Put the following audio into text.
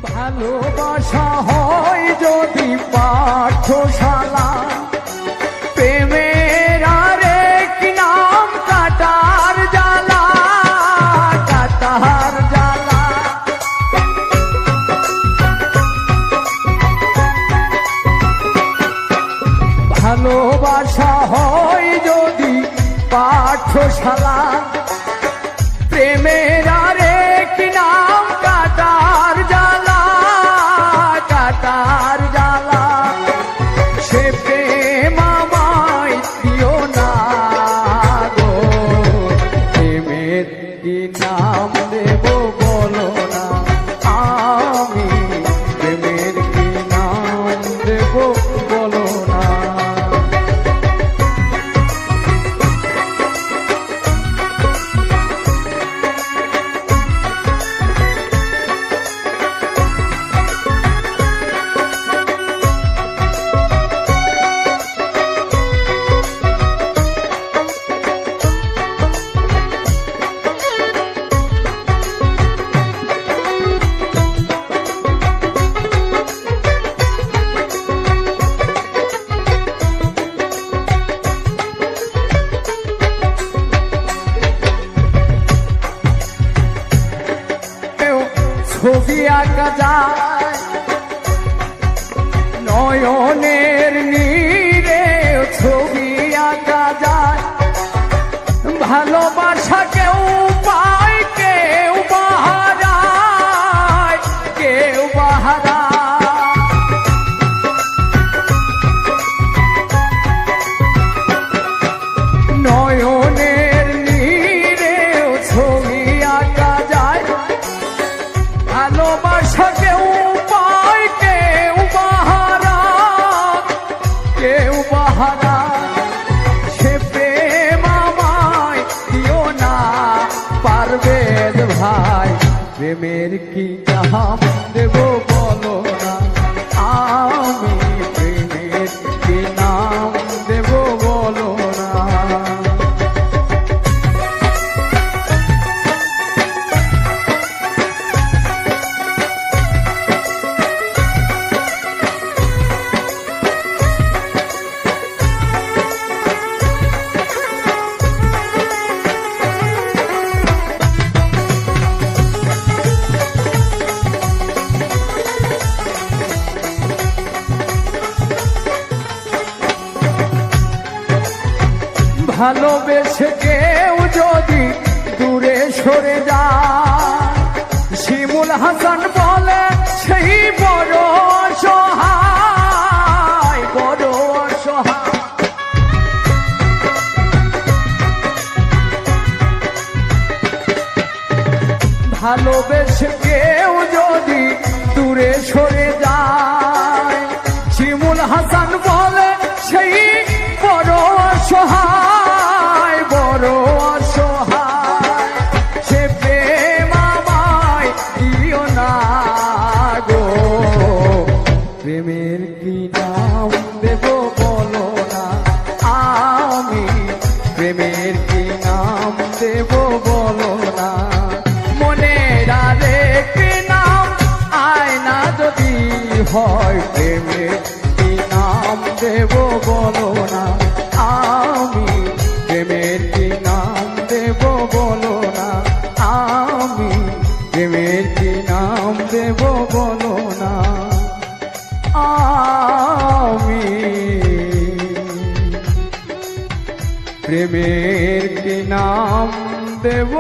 ভালোবাসা হয় যদি পাঠশালা, প্রেমের আরেক নাম কাটার জ্বালা, কাটার জ্বালা। ভালোবাসা হয় যদি পাঠশালা, প্রেমের আরেক নাম কাটার জ্বালা, কাটার জ্বালা। সে প্রেম আমায় দিও না গো, প্রেমের কি নাম দেব বলো না, আমি প্রেমের কি নাম দেব বলো না। ছবি আঁকা যায় নয়নের নীরে, ছবি আঁকা যায়। ভালোবাসা কেউ পায় কেউ বাহারায়, কেউ বাহারায়। নয়নের নীরে ছবি আঁকা যায়। ভালোবাসা কেউ পায় কেউ বাহারা, কেউ বাহারা। সে প্রেম আমায় দিও না পারভেজ ভাই, প্রেমের কি নাম দেব বলো না, আমি প্রেমের কি নাম দেব বলো না। ভালোবেসে কেউ যদি দূরে সরে যায়, শিমুল হাসান বলে সেই বড় অসহায়, বড় অসহায়। ভালোবেসে কেউ যদি দূরে সরে যায়, শিমুল হাসান বলে সেই বড় অসহায়, বড় অসহায়। সে প্রেম আমায় দিও না গো, প্রেমের কি নাম দেব বলো না, আমি প্রেমের কি নাম দেব বলো না। মনের আরেক নাম আয়না যদি হয়, প্রেমের কি নাম দেব বলো না, আমি প্রেমের কি নাম দেব বলো না, আমি প্রেমের কি নাম দেব বলো না, আমি প্রেমের কি নাম দেব।